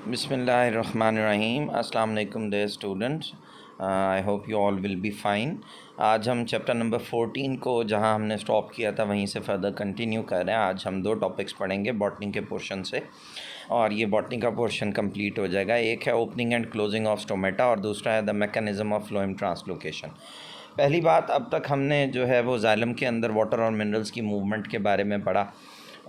बिस्मिल्लाहिर्रहमानिर्रहीम। अस्सलाम वालेकुम dear students, I hope you all will be fine. आज हम चैप्टर नंबर 14 को जहां हमने स्टॉप किया था वहीं से फ़र्दर कंटिन्यू कर रहे हैं। आज हम दो टॉपिक्स पढ़ेंगे बॉटनी के पोर्शन से, और ये बॉटनी का पोर्शन कंप्लीट हो जाएगा। एक है opening and closing of stomata और दूसरा है the mechanism of phloem translocation. पहली बात, अब तक हमने जो है वो जाइलम के अंदर वाटर और मिनरल्स की मूवमेंट के बारे में पढ़ा,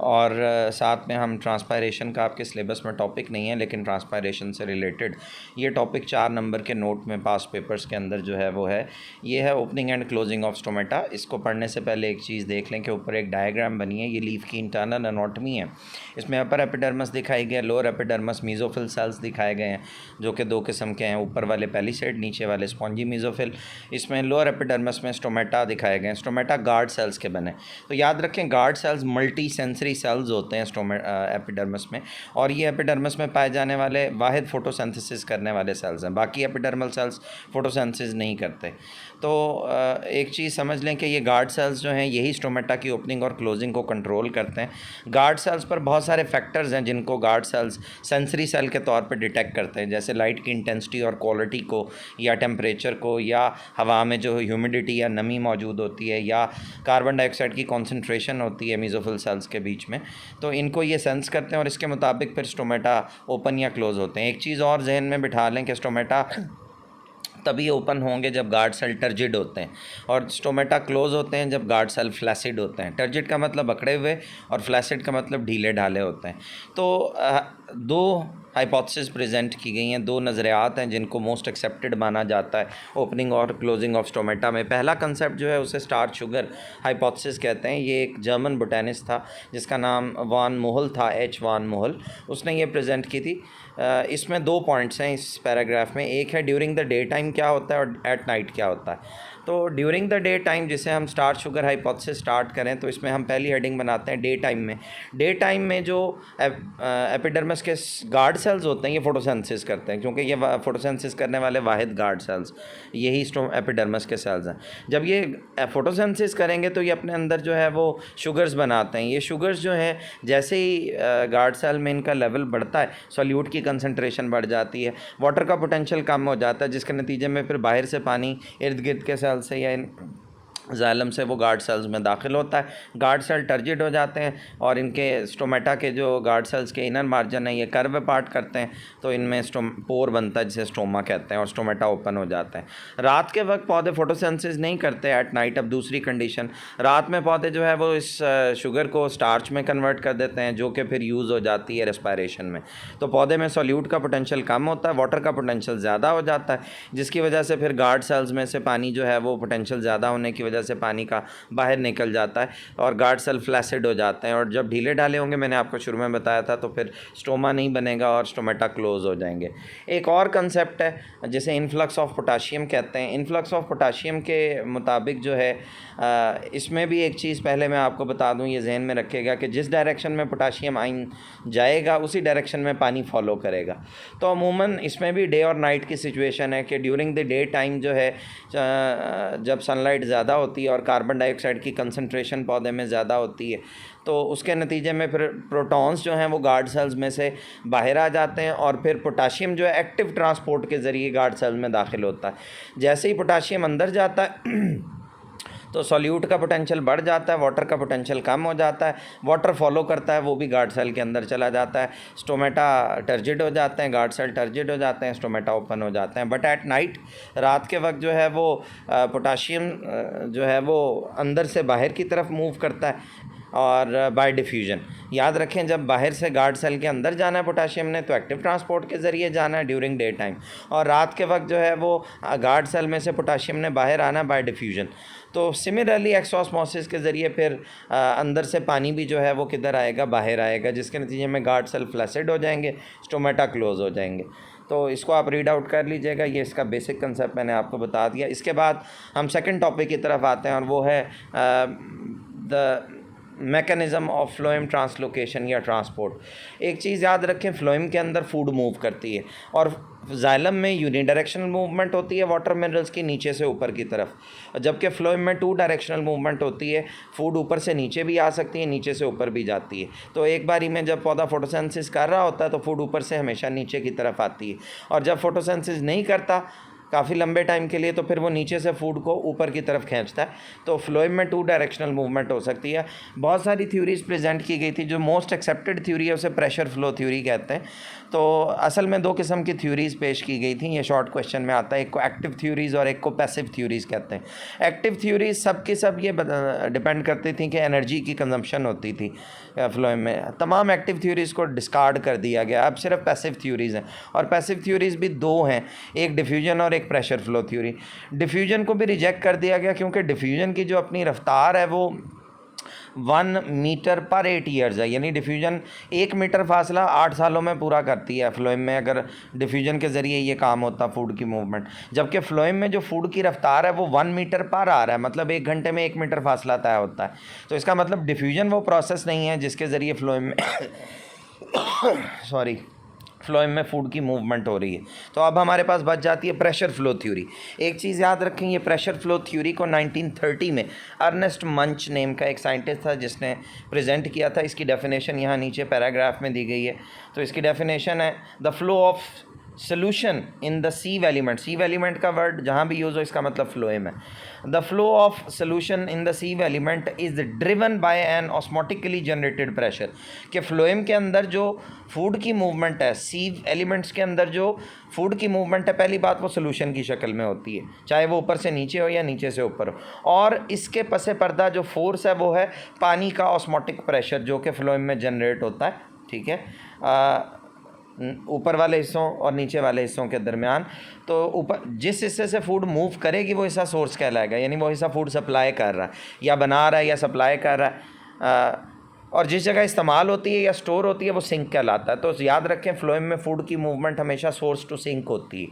और साथ में हम ट्रांसपायरेशन का, आपके सिलेबस में टॉपिक नहीं है लेकिन ट्रांसपायरेशन से रिलेटेड ये टॉपिक 4 नंबर के नोट में पास पेपर्स के अंदर जो है वो है, ये है opening and closing of stomata. इसको पढ़ने से पहले एक चीज़ देख लें कि ऊपर एक डायग्राम बनी है, ये लीफ की इंटरनल एनाटॉमी है। इसमें अपर एपिडर्मस दिखाई गया, लोअर एपिडर्मस मीजोफिल सेल्स दिखाए गए हैं जो कि दो किस्म के हैं, ऊपर वाले पैलिसेड, नीचे वाले स्पॉन्जी मीजोफिल। इसमें लोअर एपिडर्मस में स्टोमेटा दिखाए गए हैं। स्टोमेटा गार्ड सेल्स के बने, तो याद रखें guard cells multi sensory sales होते हैं एपिडर्मस में, और ये एपिडर्मस में पाए जाने वाले वाहिद फोटोसिंथेसिस करने वाले सेल्स हैं। बाकी एपिडर्मल सेल्स फोटोसिंथेसिस नहीं करते। तो एक चीज़ समझ लें कि ये गार्ड सेल्स जो हैं यही स्टोमेटा की ओपनिंग और क्लोजिंग को कंट्रोल करते हैं। गार्ड सेल्स पर बहुत सारे फैक्टर्स हैं जिनको गार्ड सेल्स सेंसरी सेल के तौर पर डिटेक्ट करते हैं, जैसे लाइट की इंटेंसिटी और क्वालिटी को, या टेम्परेचर को, या हवा में जो ह्यूमिडिटी या नमी मौजूद होती है, या कार्बन डाइऑक्साइड की कॉन्सेंट्रेशन होती है मीजोफिल सेल्स के बीच में। तो इनको ये सेंस करते हैं और इसके मुताबिक फिर स्टोमेटा ओपन या क्लोज़ होते हैं। एक चीज़ और जहन में बिठा लें कि स्टोमेटा तभी ओपन होंगे जब गार्ड सेल टर्जिड होते हैं, और स्टोमेटा क्लोज होते हैं जब गार्ड सेल फ्लैसिड होते हैं। टर्जिड का मतलब अकड़े हुए और फ्लैसिड का मतलब ढीले ढाले होते हैं। तो दो हाइपोथेसिस प्रेजेंट की गई हैं, दो नज़रियात हैं जिनको मोस्ट एक्सेप्टेड माना जाता है ओपनिंग और क्लोजिंग ऑफ स्टोमेटा में। पहला कंसेप्ट जो है उसे स्टार्च शुगर हाइपोथेसिस कहते हैं। ये एक जर्मन बोटेनिस्ट था जिसका नाम वान मोहल था, एच वान मोहल, उसने ये प्रेजेंट की थी। इसमें दो पॉइंट्स हैं इस पैराग्राफ में। एक है ड्यूरिंग द डे टाइम क्या होता है और एट नाइट क्या होता है। तो ड्यूरिंग द डे टाइम जिसे हम स्टार्च शुगर हाइपोथेसिस स्टार्ट करें तो इसमें हम पहली हेडिंग बनाते हैं डे टाइम में। डे टाइम में जो एपिडर्मस के गार्ड सेल्स होते हैं ये फोटोसिंथेसिस करते हैं, क्योंकि ये फोटोसिंथेसिस करने वाले वाहिद गार्ड सेल्स यही एपिडर्मस के सेल्स हैं। जब ये फोटोसिंथेसिस करेंगे तो ये अपने अंदर जो है वो शुगर्स बनाते हैं। ये शुगर्स जो हैं जैसे ही गार्ड सेल में इनका लेवल बढ़ता है, सॉल्यूट की कंसंट्रेशन बढ़ जाती है, वाटर का पोटेंशियल कम हो जाता है, जिसके नतीजे में फिर बाहर से पानी इर्द गिर्द के सेल से या जाइलम से वो गार्ड सेल्स में दाखिल होता है। गार्ड सेल टर्जिड हो जाते हैं और इनके स्टोमेटा के जो गार्ड सेल्स के इनर मार्जिन है ये कर्व पार्ट करते हैं, तो इनमें पोर बनता है जिसे स्टोमा कहते हैं, और स्टोमेटा ओपन हो जाते हैं। रात के वक्त पौधे फोटोसिंथेसिस नहीं करते एट नाइट। अब दूसरी कंडीशन, रात में पौधे जो है वो इस शुगर को स्टार्च में कन्वर्ट कर देते हैं जो कि फिर यूज़ हो जाती है रेस्पायरेशन में। तो पौधे में सॉल्यूट का पोटेंशियल कम होता है, वाटर का पोटेंशियल ज़्यादा हो जाता है, जिसकी वजह से फिर गार्ड सेल्स में से पानी जो है वो पोटेंशियल ज़्यादा होने की वजह से पानी का बाहर निकल जाता है और गार्ड सेल फ्लैसिड हो जाते हैं। और जब ढीले ढाले होंगे, मैंने आपको शुरू में बताया था, तो फिर स्टोमा नहीं बनेगा और स्टोमेटा क्लोज हो जाएंगे। एक और कंसेप्ट है जिसे इन्फ्लक्स ऑफ पोटाशियम कहते हैं। इन्फ्लक्स ऑफ पोटाशियम के मुताबिक जो है इसमें भी एक चीज़ पहले मैं आपको बता दूं, ये जहन में रखिएगा कि जिस डायरेक्शन में पोटाशियम आइन जाएगा उसी डायरेक्शन में पानी फॉलो करेगा। तो अमूमन इसमें भी डे और नाइट की सिचुएशन है कि ड्यूरिंग द डे टाइम जो है जब सनलाइट ज़्यादा होती है और कार्बन डाइऑक्साइड की कंसंट्रेशन पौधे में ज़्यादा होती है, तो उसके नतीजे में फिर प्रोटॉन्स जो हैं वो गार्ड सेल्स में से बाहर आ जाते हैं, और फिर पोटाशियम जो है एक्टिव ट्रांसपोर्ट के ज़रिए गार्ड सेल्स में दाखिल होता है। जैसे ही पोटाशियम अंदर जाता है तो सॉल्यूट का पोटेंशियल बढ़ जाता है, वाटर का पोटेंशियल कम हो जाता है, वाटर फॉलो करता है, वो भी गार्ड सेल के अंदर चला जाता है, स्टोमेटा टर्जिड हो जाते हैं, गार्ड सेल टर्जिड हो जाते हैं, स्टोमेटा ओपन हो जाते हैं। बट एट नाइट, रात के वक्त जो है वो पोटाशियम जो है वो अंदर से बाहर की तरफ मूव करता है और बाय डिफ्यूजन। याद रखें, जब बाहर से गार्ड सेल के अंदर जाना है पोटाशियम ने तो एक्टिव ट्रांसपोर्ट के ज़रिए जाना है ड्यूरिंग डे टाइम, और रात के वक्त जो है वो गार्ड सेल में से पोटाशियम ने बाहर आना है बाय डिफ्यूजन। तो सिमिलरली एक्सऑस्मोसिस के ज़रिए फिर अंदर से पानी भी जो है वो किधर आएगा, बाहर आएगा, जिसके नतीजे में गार्ड सेल फ्लैसिड हो जाएंगे, स्टोमेटा क्लोज हो जाएंगे। तो इसको आप रीड आउट कर लीजिएगा, ये इसका बेसिक कंसेप्ट मैंने आपको बता दिया। इसके बाद हम सेकंड टॉपिक की तरफ आते हैं और वो है the mechanism of phloem translocation या ट्रांसपोर्ट। एक चीज़ याद रखें, फ्लोएम के अंदर फूड मूव करती है और जाइलम में यूनिडायरेक्शनल मूवमेंट होती है वाटर मिनरल्स की नीचे से ऊपर की तरफ, जबकि फ्लोएम में टू डायरेक्शनल मूवमेंट होती है, फूड ऊपर से नीचे भी आ सकती है, नीचे से ऊपर भी जाती है। तो एक बारी में जब पौधा फोटोसिंथेसिस कर रहा होता है तो फूड ऊपर से हमेशा नीचे की तरफ आती है, और जब फोटोसिंथेसिस नहीं करता काफ़ी लंबे टाइम के लिए तो फिर वो नीचे से फूड को ऊपर की तरफ खींचता है। तो फ्लोएम में टू डायरेक्शनल मूवमेंट हो सकती है। बहुत सारी थ्योरीज प्रेजेंट की गई थी, जो मोस्ट एक्सेप्टेड थ्योरी है उसे प्रेशर फ्लो थ्योरी कहते हैं। तो असल में दो किस्म की थ्योरीज पेश की गई थी, ये शॉर्ट क्वेश्चन में आता है, एक को एक्टिव थ्योरीज और एक को पैसिव थ्योरीज कहते हैं। एक्टिव थ्योरीज सब की सब ये डिपेंड करती थी कि एनर्जी की कंजम्पशन होती थी फ्लोएम में। तमाम एक्टिव थ्योरीज को डिस्कार्ड कर दिया गया, अब सिर्फ पैसिव थ्योरीज हैं, और पैसिव थ्योरीज भी दो हैं, एक डिफ्यूजन और एक प्रेशर फ्लो थ्योरी। डिफ्यूजन को भी रिजेक्ट कर दिया गया क्योंकि डिफ्यूजन की जो अपनी रफ्तार है वो 1 मीटर पर 8 ईयर्स है, यानी डिफ्यूजन 1 मीटर फासला 8 सालों में पूरा करती है फ्लोएम में, अगर डिफ्यूजन के ज़रिए ये काम होता फूड की मूवमेंट। जबकि फ्लोएम में जो फूड की रफ्तार है वो 1 मीटर पर आ रहा है, मतलब 1 घंटे में 1 मीटर फासला तय होता है। तो इसका मतलब डिफ्यूजन वो प्रोसेस नहीं है जिसके ज़रिए फ्लोएम में फ्लोएम में फूड की मूवमेंट हो रही है। तो अब हमारे पास बच जाती है प्रेशर फ्लो थ्योरी। एक चीज़ याद रखें, ये प्रेशर फ्लो थ्योरी को 1930 में अर्नेस्ट मंच नेम का एक साइंटिस्ट था जिसने प्रेजेंट किया था। इसकी डेफिनेशन यहाँ नीचे पैराग्राफ में दी गई है। तो इसकी डेफिनेशन है, the flow of solution in the sieve element. Sieve element का वर्ड जहाँ भी यूज़ हो इसका मतलब फ्लोएम है। The flow of solution in the sieve element is driven by an osmotically generated pressure. कि फ्लोएम के अंदर जो फूड की मूवमेंट है, सीव एलिमेंट्स के अंदर जो फूड की मूवमेंट है, पहली बात वो सोल्यूशन की शक्ल में होती है, चाहे वो ऊपर से नीचे हो या नीचे से ऊपर हो, और इसके पसे पर्दा जो फोर्स है वो है पानी का ऑस्मोटिक प्रेशर जो कि फ्लोएम में जनरेट होता है। ठीक है, ऊपर वाले हिस्सों और नीचे वाले हिस्सों के दरमियान। तो ऊपर जिस हिस्से से फूड मूव करेगी वो हिस्सा सोर्स कहलाएगा, यानी वो हिस्सा फूड सप्लाई कर रहा है या बना रहा है या सप्लाई कर रहा है, और जिस जगह इस्तेमाल होती है या स्टोर होती है वो सिंक कहलाता है। तो याद रखें, फ्लोएम में फूड की मूवमेंट हमेशा सोर्स टू सिंक होती है।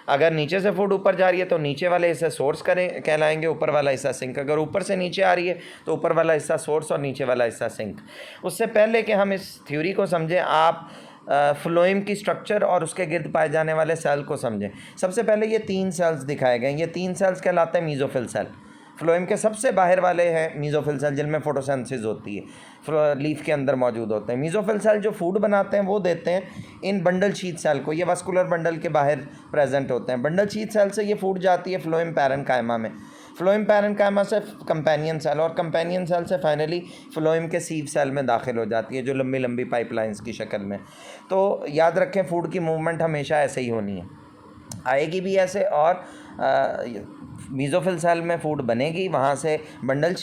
अगर नीचे से फूड ऊपर जा रही है तो नीचे वाले हिस्से सोर्स कहलाएंगे, ऊपर वाला हिस्सा सिंक। अगर ऊपर से नीचे आ रही है तो ऊपर वाला हिस्सा सोर्स और नीचे वाला हिस्सा सिंक। उससे पहले कि हम इस थ्योरी को समझें, आप फ्लोएम की स्ट्रक्चर और उसके गिर्द पाए जाने वाले सेल को समझें। सबसे पहले ये 3 सेल्स दिखाए गए, ये 3 सेल्स कहलाते हैं मीजोफिल सेल। फ्लोएम के सबसे बाहर वाले हैं मीजोफिल सेल, जिनमें फोटोसिंथेसिस होती है, लीफ के अंदर मौजूद होते हैं। मीजोफिल सेल जो फूड बनाते हैं वो देते हैं इन बंडल शीथ सेल को, ये वास्कुलर बंडल के बाहर प्रेजेंट होते हैं। बंडल शीथ सेल से ये फूड जाती है फ्लोएम पैरेन्काइमा में, फ्लोएम पैरेन्काइमा से कंपेनियन सेल, और कंपेनियन सेल से फाइनली फ्लोएम के सीव सेल में दाखिल हो जाती है, जो लंबी लंबी पाइपलाइंस की शक्ल में। तो याद रखें, फूड की मूवमेंट हमेशा ऐसे ही होनी है, आएगी भी ऐसे, और मीजोफिल सेल में फूड बनेगी, वहाँ से बंडल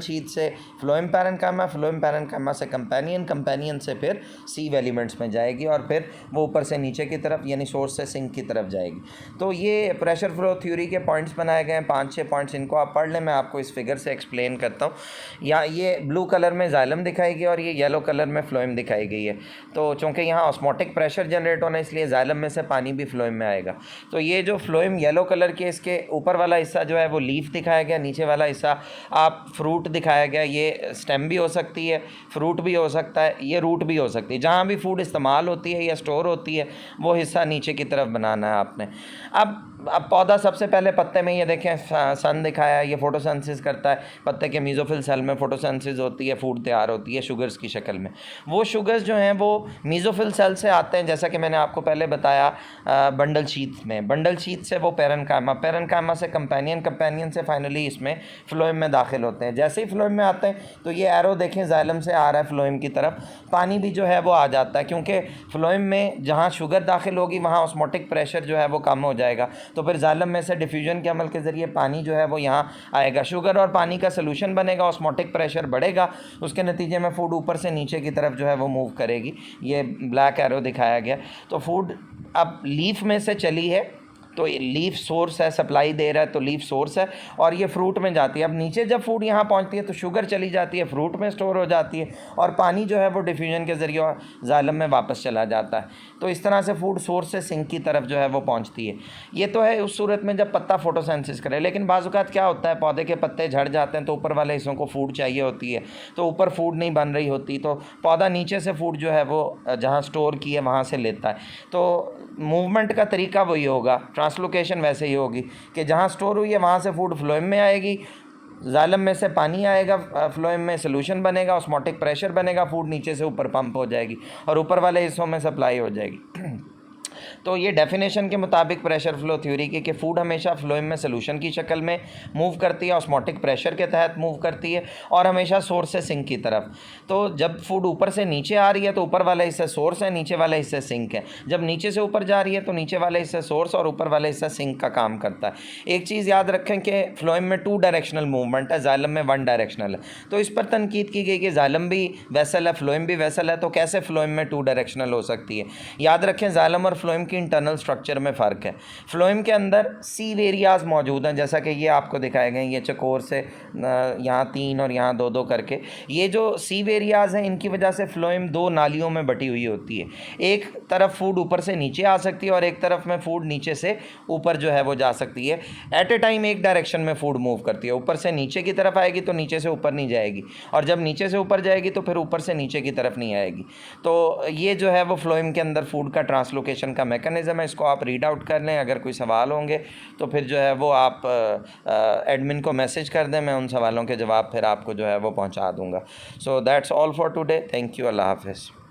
शीथ से फ्लोएम पैरेन्काइमा से कंपेनियन से फिर सीव एलिमेंट्स में जाएगी, और फिर वो ऊपर से नीचे की तरफ यानी सोर्स से सिंक की तरफ जाएगी। तो ये प्रेशर फ्लो थ्योरी के पॉइंट्स बनाए गए हैं, 5-6 पॉइंट्स, इनको आप पढ़ लें, मैं आपको इस फिगर से एक्सप्लेन करता हूँ। या ये ब्लू कलर में जाइलम दिखाई गई और ये येलो कलर में फ्लोएम दिखाई गई है। तो चूँकि यहाँ ऑस्मोटिक प्रेशर जनरेट होना, इसलिए जाइलम में से पानी भी फ्लोएम में आएगा। तो ये जो फ्लोएम येलो कलर के, इसके ऊपर वाला हिस्सा जो है वो लीफ दिखाया गया, नीचे वाला हिस्सा आप फ्रूट दिखाया गया। ये स्टेम भी हो सकती है, फ्रूट भी हो सकता है, ये रूट भी हो सकती है। जहाँ भी फूड इस्तेमाल होती है या स्टोर होती है वो हिस्सा नीचे की तरफ बनाना है आपने। अब पौधा सबसे पहले पत्ते में, ये देखें सन दिखाया है, ये फोटोसिंथेसिस करता है। पत्ते के मीजोफिल सेल में फोटोसिंथेसिस होती है, फूड तैयार होती है शुगर्स की शक्ल में। वो शुगर्स जो हैं वो मीजोफिल सेल से आते हैं, जैसा कि मैंने आपको पहले बताया, बंडल शीथ में, बंडल शीथ से वो पैरेन्काइमा से कंपेनियन से फाइनली इसमें फ्लोएम में दाखिल होते हैं। जैसे ही फ्लोएम में आते हैं तो ये एरो देखें जाइलम से आ रहा है फ्लोएम की तरफ, पानी भी जो है वो आ जाता है, क्योंकि फ्लोएम में जहाँ शुगर दाखिल होगी वहाँ ऑस्मोटिक प्रेशर जो है वो कम हो जाएगा। तो फिर जाइलम में से डिफ्यूजन के अमल के ज़रिए पानी जो है वो यहाँ आएगा, शुगर और पानी का सोल्यूशन बनेगा, ऑस्मोटिक प्रेशर बढ़ेगा, उसके नतीजे में फूड ऊपर से नीचे की तरफ जो है वो मूव करेगी। ये ब्लैक एरो दिखाया गया। तो फूड अब लीफ में से चली है तो लीफ सोर्स है, सप्लाई दे रहा है तो लीफ सोर्स है, और ये फ्रूट में जाती है। अब नीचे जब फूड यहाँ पहुँचती है तो शुगर चली जाती है, फ्रूट में स्टोर हो जाती है, और पानी जो है वो डिफ्यूजन के ज़रिए जाइलम में वापस चला जाता है। तो इस तरह से फूड सोर्स से सिंक की तरफ जो है वो पहुँचती है। ये तो है उस सूरत में जब पत्ता फोटोसिंथेसिस करे। लेकिन बाज़ औक़ात क्या होता है, पौधे के पत्ते झड़ जाते हैं तो ऊपर वाले हिस्सों को फूड चाहिए होती है, तो ऊपर फूड नहीं बन रही होती, तो पौधा नीचे से फूड जो है वो जहाँ स्टोर की है वहाँ से लेता है। तो मूवमेंट का तरीका वही होगा, ट्रांसलोकेशन वैसे ही होगी कि जहाँ स्टोर हुई है वहाँ से फूड फ्लोएम में आएगी, जाइलम में से पानी आएगा, फ्लोएम में सोल्यूशन बनेगा, ऑस्मोटिक प्रेशर बनेगा, फूड नीचे से ऊपर पंप हो जाएगी और ऊपर वाले हिस्सों में सप्लाई हो जाएगी। तो ये डेफिनेशन के मुताबिक प्रेशर फ्लो थ्योरी की कि फ़ूड हमेशा फ्लोएम में सोल्यूशन की शक्ल में मूव करती है, ऑस्मोटिक प्रेशर के तहत मूव करती है, और हमेशा सोर्स से सिंक की तरफ। तो जब फूड ऊपर से नीचे आ रही है तो ऊपर वाला हिस्सा सोर्स है, नीचे वाला हिस्सा सिंक है। जब नीचे से ऊपर जा रही है तो नीचे वाला हिस्सा सोर्स और ऊपर वाला हिस्सा सिंक का काम करता है। एक चीज़ याद रखें कि फ्लोएम में 2 डायरेक्शनल मूवमेंट है, जाइलम में 1 डायरेक्शनल है। तो इस पर तनकीद की गई कि जाइलम भी वेसल है, फ्लोएम भी वेसल है, तो कैसे फ्लोएम में 2 डायरेक्शनल हो सकती है। याद रखें जाइलम और फ्लोएम की इंटरनल स्ट्रक्चर में फ़र्क है। फ्लोएम के अंदर सीव एरियाज़ मौजूद हैं, जैसा कि ये आपको दिखाए गए हैं, ये चकोर से यहाँ 3 और यहाँ 2-2 करके। ये जो सीव एरियाज़ हैं इनकी वजह से फ्लोएम 2 नालियों में बटी हुई होती है। एक तरफ फूड ऊपर से नीचे आ सकती है और एक तरफ में फूड नीचे से ऊपर जो है वो जा सकती है। एट ए टाइम एक डायरेक्शन में फूड मूव करती है, ऊपर से नीचे की तरफ आएगी तो नीचे से ऊपर नहीं जाएगी, और जब नीचे से ऊपर जाएगी तो फिर ऊपर से नीचे की तरफ नहीं आएगी। तो ये जो है वो फ्लोएम के अंदर फूड का ट्रांसलोकेशन का मैकेनिज़्म है। इसको आप रीड आउट कर लें। अगर कोई सवाल होंगे तो फिर जो है वो आप एडमिन को मैसेज कर दें, मैं उन सवालों के जवाब फिर आपको जो है वो पहुंचा दूंगा। So that's all for today. Thank you. अल्लाह हाफ़िज़।